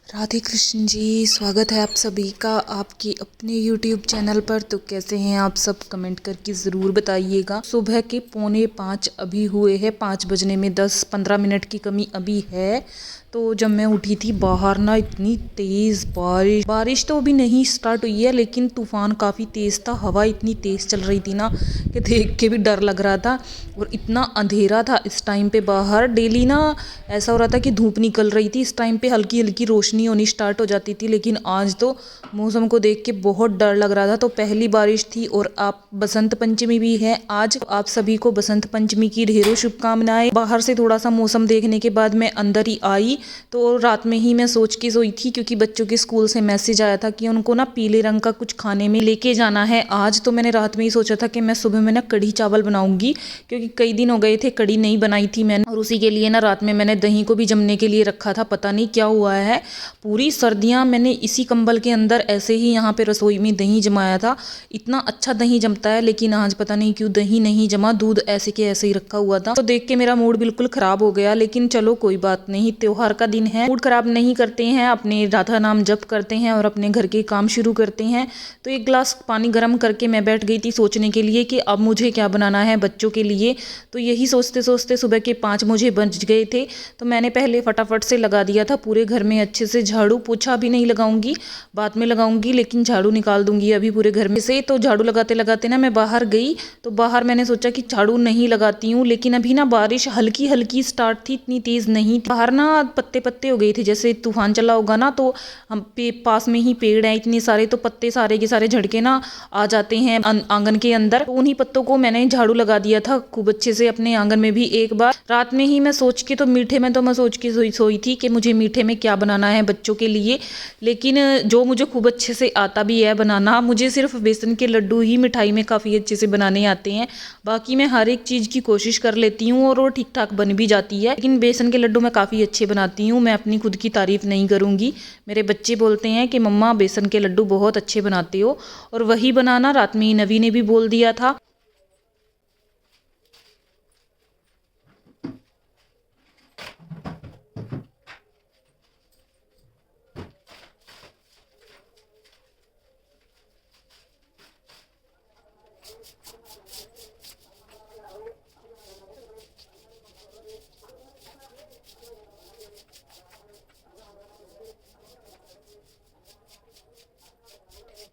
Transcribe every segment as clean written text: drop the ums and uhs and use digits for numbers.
राधे कृष्ण जी, स्वागत है आप सभी का आपके अपने YouTube चैनल पर। तो कैसे हैं आप सब, कमेंट करके ज़रूर बताइएगा। सुबह के 4:45 अभी हुए हैं, 5 बजने में 10-15 मिनट की कमी अभी है। तो जब मैं उठी थी बाहर ना इतनी तेज़ बारिश तो अभी नहीं स्टार्ट हुई है, लेकिन तूफ़ान काफ़ी तेज़ था। हवा इतनी तेज़ चल रही थी ना कि देख के भी डर लग रहा था। और इतना अंधेरा था इस टाइम पे बाहर। डेली ना ऐसा हो रहा था कि धूप निकल रही थी, इस टाइम पे हल्की हल्की रोशनी होनी स्टार्ट हो जाती थी। लेकिन आज तो मौसम को देख के बहुत डर लग रहा था। तो पहली बारिश थी और आप बसंत पंचमी भी है आज। आप सभी को बसंत पंचमी की ढेरों शुभकामनाएं। बाहर से थोड़ा सा मौसम देखने के बाद मैं अंदर ही आई तो रात में ही मैं सोच के सोई थी, क्योंकि बच्चों के स्कूल से मैसेज आया था कि उनको ना पीले रंग का कुछ खाने में लेके जाना है आज। तो मैंने रात में ही सोचा था कि मैं सुबह में ना कढ़ी चावल बनाऊंगी, क्योंकि कई दिन हो गए थे कढ़ी नहीं बनाई थी मैंने। और उसी के लिए ना रात में मैंने दही को भी जमने के लिए रखा था। पता नहीं क्या हुआ है, पूरी सर्दियां मैंने इसी कंबल के अंदर ऐसे ही यहाँ पे रसोई में दही जमाया था। इतना अच्छा दही जमता है, लेकिन आज पता नहीं क्यों दही नहीं जमा, दूध ऐसे के ऐसे ही रखा हुआ था। तो देख के मेरा मूड बिल्कुल खराब हो गया। लेकिन चलो कोई बात नहीं, त्योहार का दिन है, मूड खराब नहीं करते हैं, अपने राधा नाम जप करते हैं और अपने घर के काम शुरू करते हैं। तो एक गिलास पानी गर्म करके मैं बैठ गई थी सोचने के लिए कि अब मुझे क्या बनाना है बच्चों के लिए। तो यही सोचते सोचते सुबह के 5 मुझे बज गए थे। तो मैंने पहले फटाफट से लगा दिया था पूरे घर में अच्छे से झाड़ू। पोछा भी नहीं लगाऊंगी, बाद में लगाऊंगी, लेकिन झाड़ू निकाल दूंगी अभी पूरे घर में से। तो झाड़ू लगाते लगाते ना मैं बाहर गई। तो बाहर मैंने सोचा कि झाड़ू नहीं लगाती हूँ, लेकिन अभी ना बारिश हल्की हल्की स्टार्ट थी, इतनी तेज नहीं थी। बाहर ना पत्ते पत्ते हो गए थे, जैसे तूफान चला होगा ना। तो हम पास में ही पेड़ हैं इतने सारे, तो पत्ते सारे के सारे झड़के ना आ जाते हैं आंगन के अंदर। तो उन्हीं पत्तों को मैंने झाड़ू लगा दिया था खूब अच्छे से अपने आंगन में भी एक बार। रात में ही मैं सोच के, तो मीठे में तो मैं सोच के सोई थी कि मुझे मीठे में क्या बनाना है बच्चों के लिए। लेकिन जो मुझे खूब अच्छे से आता भी है बनाना, मुझे सिर्फ बेसन के लड्डू ही मिठाई में काफ़ी अच्छे से बनाने आते हैं। बाकी मैं हर एक चीज़ की कोशिश कर लेती हूँ और वो ठीक ठाक बन भी जाती है। लेकिन बेसन के लड्डू मैं काफ़ी अच्छे बनाती हूँ, मैं अपनी खुद की तारीफ नहीं करूँगी। मेरे बच्चे बोलते हैं कि मम्मा बेसन के लड्डू बहुत अच्छे बनाते हो। और वही बनाना रात में ही नवी ने भी बोल दिया था।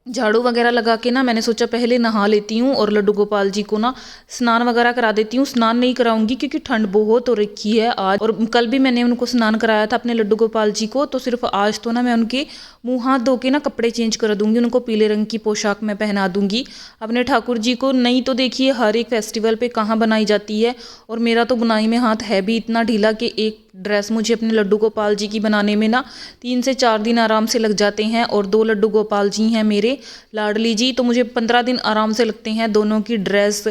झाड़ू वगैरह लगा के ना मैंने सोचा पहले नहा लेती हूँ और लड्डू गोपाल जी को ना स्नान वगैरह करा देती हूँ। स्नान नहीं कराऊंगी क्योंकि ठंड बहुत हो रखी है आज, और कल भी मैंने उनको स्नान कराया था अपने लड्डू गोपाल जी को। तो सिर्फ आज तो ना मैं उनके मुंह हाथ धो के ना कपड़े चेंज कर दूंगी, उनको पीले रंग की पोशाक में पहना दूंगी अपने ठाकुर जी को। नहीं तो देखिए हर एक फेस्टिवल पे कहाँ बनाई जाती है, और मेरा तो बुनाई में हाथ है भी इतना ढीला कि एक ड्रेस मुझे अपने लड्डू गोपाल जी की बनाने में ना 3 से 4 दिन आराम से लग जाते हैं। और 2 लड्डू गोपाल जी हैं मेरे लाडली जी, तो मुझे 15 दिन आराम से लगते हैं दोनों की ड्रेस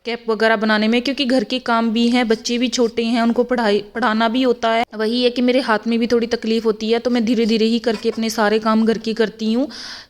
कैप वगैरह बनाने में, क्योंकि घर के काम भी हैं, बच्चे भी छोटे हैं, उनको पढ़ाना भी होता है। वही है कि मेरे हाथ में भी थोड़ी तकलीफ होती है, तो मैं धीरे धीरे ही करके अपने सारे काम घर के करती हूँ।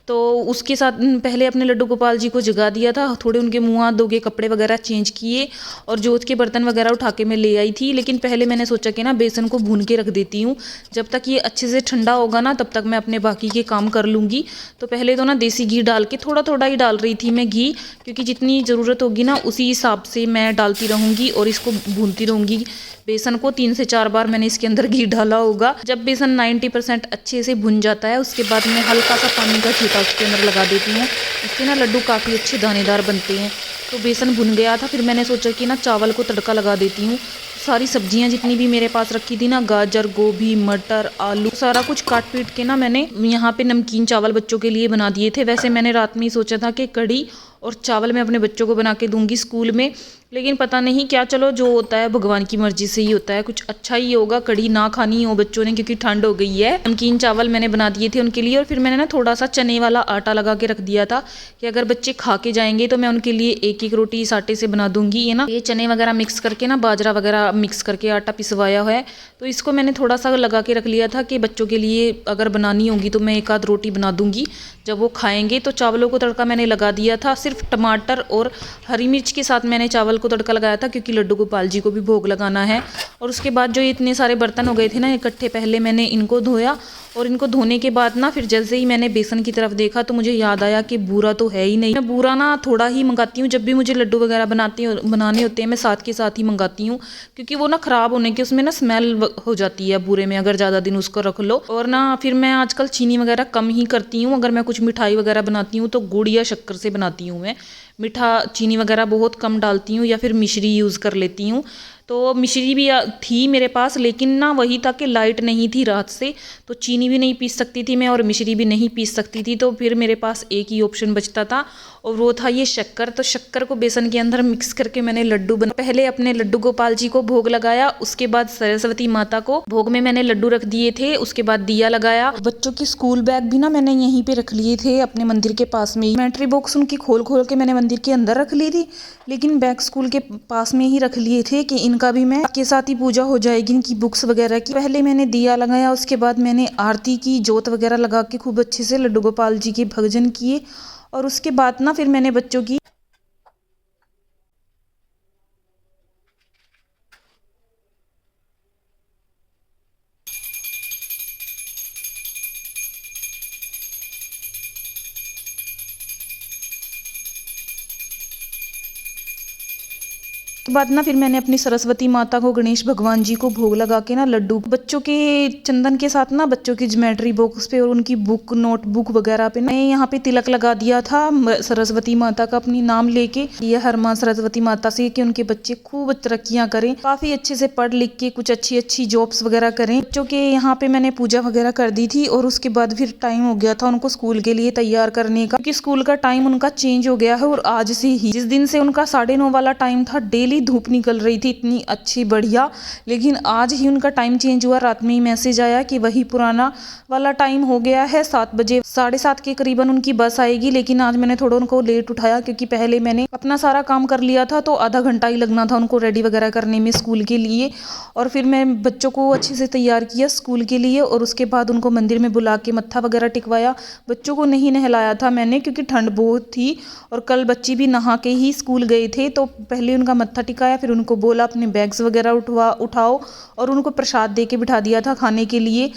तो उसके साथ पहले अपने लड्डू गोपाल जी को जगा दिया था, थोड़े उनके मुँह हाथ धो के कपड़े वगैरह चेंज किए और जोत के बर्तन वगैरह उठा के मैं ले आई थी। लेकिन पहले मैंने सोचा कि ना बेसन को भून के रख देती हूँ, जब तक ये अच्छे से ठंडा होगा ना तब तक मैं अपने बाकी के काम कर लूँगी। तो पहले तो ना देसी घी डाल के थोड़ा थोड़ा ही डाल रही थी मैं घी, क्योंकि जितनी ज़रूरत होगी ना उसी हिसाब से मैं डालती रहूँगी और इसको भूनती रहूँगी। बेसन को 3 से 4 बार मैंने इसके अंदर घी डाला होगा। जब बेसन 90% अच्छे से भुन जाता है उसके बाद मैं हल्का सा पानी का छींटा उसके अंदर लगा देती हूँ। इससे ना लड्डू काफ़ी अच्छे दानेदार बनते हैं। तो बेसन भुन गया था, फिर मैंने सोचा कि ना चावल को तड़का लगा देती हूँ। सारी सब्जियां जितनी भी मेरे पास रखी थी ना, गाजर, गोभी, मटर, आलू, सारा कुछ काट पीट के ना मैंने यहाँ पे नमकीन चावल बच्चों के लिए बना दिए थे। वैसे मैंने रात में ही सोचा था कि कढ़ी और चावल मैं अपने बच्चों को बना के दूंगी स्कूल में, लेकिन पता नहीं क्या, चलो जो होता है भगवान की मर्जी से ही होता है, कुछ अच्छा ही होगा। कढ़ी ना खानी हो बच्चों ने क्योंकि ठंड हो गई है। नमकीन चावल मैंने बना दिए थे उनके लिए, और फिर मैंने ना थोड़ा सा चने वाला आटा लगा के रख दिया था कि अगर बच्चे खा के जाएंगे तो मैं उनके लिए एक एक रोटी इस आटे से बना दूंगी। ये ना ये चने वगैरह मिक्स करके ना बाजरा वगैरह मिक्स करके आटा पिसवाया है, तो इसको मैंने थोड़ा सा लगा के रख लिया था कि बच्चों के लिए अगर बनानी होगी तो मैं एक आध रोटी बना दूंगी जब वो खाएंगे। तो चावलों को तड़का मैंने लगा दिया था, सिर्फ सिर्फ टमाटर और हरी मिर्च के साथ मैंने चावल को तड़का लगाया था, क्योंकि लड्डू गोपाल जी को भी भोग लगाना है। और उसके बाद जो ये इतने सारे बर्तन हो गए थे ना इकट्ठे, पहले मैंने इनको धोया और इनको धोने के बाद ना फिर जैसे ही मैंने बेसन की तरफ देखा तो मुझे याद आया कि बूरा तो है ही नहीं। मैं बूरा ना थोड़ा ही मंगाती हूँ, जब भी मुझे लड्डू वगैरह बनाने होते हैं मैं साथ के साथ ही मंगाती हूँ, क्योंकि वो ना ख़राब होने की उसमें ना स्मेल हो जाती है बूरे में अगर ज़्यादा दिन उसको रख लो। और ना फिर मैं आजकल चीनी वगैरह कम ही करती हूँ, अगर मैं कुछ मिठाई वगैरह बनाती हूँ तो गुड़ या शक्कर से बनाती हूँ मैं। मीठा चीनी वगैरह बहुत कम डालती हूँ या फिर मिश्री यूज़ कर लेती हूँ। तो मिश्री भी थी मेरे पास, लेकिन ना वही था कि लाइट नहीं थी रात से, तो चीनी भी नहीं पीस सकती थी मैं और मिश्री भी नहीं पीस सकती थी। तो फिर मेरे पास एक ही ऑप्शन बचता था और वो था ये शक्कर। तो शक्कर को बेसन के अंदर मिक्स करके मैंने लड्डू बना। पहले अपने लड्डू गोपाल जी को भोग लगाया, उसके बाद सरस्वती माता को भोग में मैंने लड्डू रख दिए थे, उसके बाद दिया लगाया। बच्चों के स्कूल बैग भी ना मैंने यहीं पे रख लिए थे अपने मंदिर के पास में ही। ज्योमेट्री बॉक्स उनकी खोल खोल के मैंने मंदिर के अंदर रख ली थी, लेकिन बैग स्कूल के पास में ही रख लिए थे कि इनका भी मैं के साथ ही पूजा हो जाएगी, इनकी बुक्स वगैरह की। पहले मैंने दिया लगाया, उसके बाद मैंने आरती की, जोत वगैरह लगा के खूब अच्छे से लड्डू गोपाल जी के भजन किए। और उसके बाद ना फिर मैंने बच्चों की के बाद ना फिर मैंने अपनी सरस्वती माता को, गणेश भगवान जी को भोग लगा के ना लड्डू बच्चों के चंदन के साथ ना बच्चों की ज्योमेट्री बॉक्स पे और उनकी बुक नोटबुक वगैरह पे मैं यहाँ पे तिलक लगा दिया था सरस्वती माता का अपनी नाम लेके। ये हर माँ सरस्वती माता से कि उनके बच्चे खूब तरक्कियां करें, काफी अच्छे से पढ़ लिख के कुछ अच्छी अच्छी जॉब्स वगैरह करें। बच्चों के यहाँ पे मैंने पूजा वगैरह कर दी थी और उसके बाद फिर टाइम हो गया था उनको स्कूल के लिए तैयार करने का, क्योंकि स्कूल का टाइम उनका चेंज हो गया है। और आज से ही, जिस दिन से उनका 9:30 वाला टाइम था, डेली धूप निकल रही थी इतनी अच्छी बढ़िया, लेकिन आज ही उनका टाइम चेंज हुआ। रात में ही मैसेज आया कि वही पुराना वाला टाइम हो गया है, 7 बजे 7:30 के करीबन उनकी बस आएगी। लेकिन आज मैंने थोड़ा उनको लेट उठाया, क्योंकि पहले मैंने अपना सारा काम कर लिया था, तो आधा घंटा ही लगना था उनको रेडी वगैरह करने में स्कूल के लिए। और फिर मैं बच्चों को अच्छे से तैयार किया स्कूल के लिए और उसके बाद उनको मंदिर में बुला के मत्था वगैरह टिकवाया। बच्चों को नहीं नहलाया था मैंने, क्योंकि ठंड बहुत थी और कल बच्चे भी नहा के ही स्कूल गए थे। तो पहले उनका मत्था टिकाया, फिर उनको बोला अपने बैग्स वगैरह उठाओ और उनको प्रसाद दे के बिठा दिया था खाने के लिए।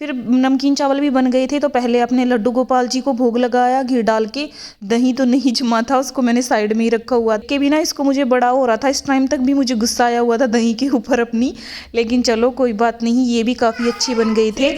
फिर नमकीन चावल भी बन गए थे, तो पहले अपने लड्डू गोपाल जी को भोग लगाया घी डाल के। दही तो नहीं जमा था, उसको मैंने साइड में ही रखा हुआ के बिना इसको मुझे बड़ा हो रहा था। इस टाइम तक भी मुझे गुस्सा आया हुआ था दही के ऊपर अपनी, लेकिन चलो कोई बात नहीं, ये भी काफ़ी अच्छे बन गए थे।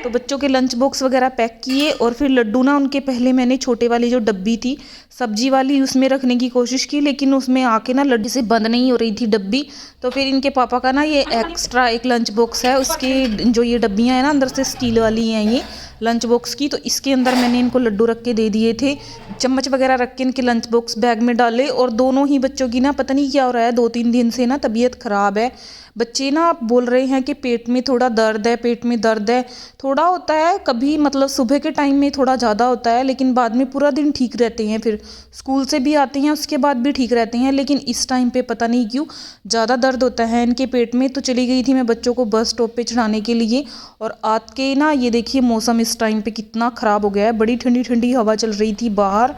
तो बच्चों के लंच बॉक्स वगैरह पैक किए और फिर लड्डू ना उनके पहले मैंने छोटे वाली जो डब्बी थी सब्जी वाली उसमें रखने की कोशिश की, लेकिन उसमें आके ना लड्डू से बंद नहीं हो रही थी डब्बी। तो फिर इनके पापा का ना ये एक्स्ट्रा एक लंच बॉक्स है, उसके जो ये डब्बियाँ हैं ना अंदर से स्टील वाली हैं ये लंच बॉक्स की, तो इसके अंदर मैंने इनको लड्डू रख के दे दिए थे। चम्मच वगैरह रख के इनके लंच बॉक्स बैग में डाले। और दोनों ही बच्चों की ना पता नहीं क्या हो रहा है, 2-3 दिन से ना तबीयत ख़राब है। बच्चे ना बोल रहे हैं कि पेट में थोड़ा दर्द है, पेट में दर्द है। थोड़ा होता है कभी, मतलब सुबह के टाइम में थोड़ा ज़्यादा होता है, लेकिन बाद में पूरा दिन ठीक रहते हैं। फिर स्कूल से भी आते हैं उसके बाद भी ठीक रहते हैं, लेकिन इस टाइम पे पता नहीं क्यों ज़्यादा दर्द होता है इनके पेट में। तो चली गई थी मैं बच्चों को बस स्टॉप पे चढ़ाने के लिए और आज के ना ये देखिए मौसम इस टाइम पे कितना ख़राब हो गया है। बड़ी ठंडी ठंडी हवा चल रही थी बाहर।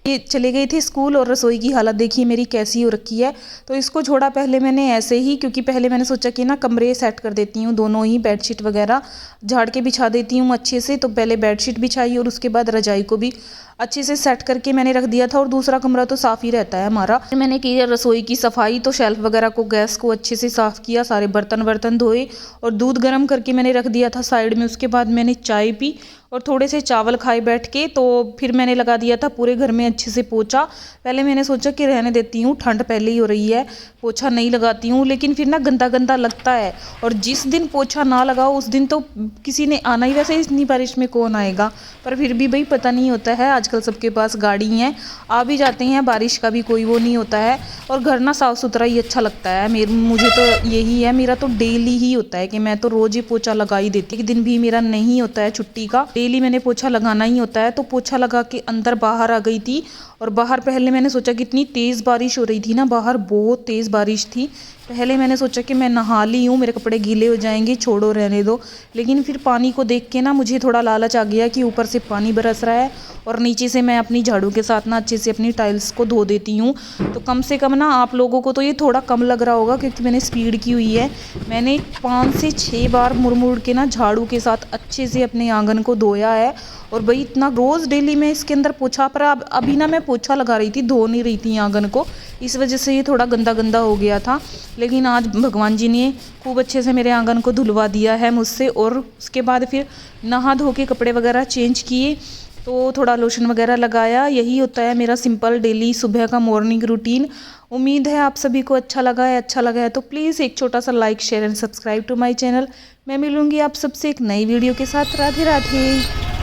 ये चले गए थे स्कूल और रसोई की हालत देखिए मेरी कैसी हो रखी है। तो इसको छोड़ा पहले मैंने ऐसे ही, क्योंकि पहले मैंने सोचा कि ना कमरे सेट कर देती हूँ, दोनों ही बेडशीट वगैरह झाड़ के बिछा देती हूँ अच्छे से। तो पहले बेडशीट बिछाई और उसके बाद रजाई को भी अच्छे से सेट करके मैंने रख दिया था और दूसरा कमरा तो साफ़ ही रहता है हमारा। फिर मैंने की रसोई की सफाई, तो शेल्फ वगैरह को, गैस को अच्छे से साफ़ किया, सारे बर्तन धोए और दूध गर्म करके मैंने रख दिया था साइड में। उसके बाद मैंने चाय पी और थोड़े से चावल खाए बैठ के। तो फिर मैंने लगा दिया था पूरे घर में पीछे से पोछा। पहले मैंने सोचा कि रहने देती हूँ, ठंड पहले ही हो रही है, पोछा नहीं लगाती हूँ, लेकिन फिर ना गंदा गंदा लगता है। और जिस दिन पोछा ना लगाओ उस दिन तो किसी ने आना ही, वैसे इतनी बारिश में कौन आएगा, पर फिर भी भाई पता नहीं होता है, आजकल सबके पास गाड़ी है, आ भी जाते हैं, बारिश का भी कोई वो नहीं होता है। और घर ना साफ़ सुथरा ही अच्छा लगता है। मुझे तो यही है, मेरा तो डेली ही होता है कि मैं तो रोज़ ही पोछा लगा ही देती। एक दिन भी मेरा नहीं होता है छुट्टी का, डेली मैंने पोछा लगाना ही होता है। तो पोछा लगा के अंदर बाहर आ गई थी, और बाहर पहले मैंने सोचा कि इतनी तेज़ बारिश हो रही थी ना, बाहर बहुत तेज़ बारिश थी। पहले मैंने सोचा कि मैं नहा ली हूँ, मेरे कपड़े गीले हो जाएंगे, छोड़ो रहने दो। लेकिन फिर पानी को देख के ना मुझे थोड़ा लालच आ गया कि ऊपर से पानी बरस रहा है और नीचे से मैं अपनी झाड़ू के साथ ना अच्छे से अपनी टाइल्स को धो देती हूँ। तो कम से कम ना आप लोगों को तो ये थोड़ा कम लग रहा होगा, क्योंकि मैंने स्पीड की हुई है। मैंने 5 से 6 बार मुड़ मुड़ के ना झाड़ू के साथ अच्छे से अपने आंगन को धोया है। और भाई इतना रोज़ डेली मैं इसके अंदर पोछा, पर अब अभी ना मैं पोछा लगा रही थी, धो नहीं रही थी आंगन को, इस वजह से ये थोड़ा गंदा गंदा हो गया था। लेकिन आज भगवान जी ने खूब अच्छे से मेरे आंगन को धुलवा दिया है मुझसे। और उसके बाद फिर नहा धो के कपड़े वगैरह चेंज किए, तो थोड़ा लोशन वगैरह लगाया। यही होता है मेरा सिंपल डेली सुबह का मॉर्निंग रूटीन। उम्मीद है आप सभी को अच्छा लगा है। अच्छा लगा है तो प्लीज़ एक छोटा सा like, share and subscribe to my channel. मैं मिलूंगी आप सबसे एक नई वीडियो के साथ। राधे राधे।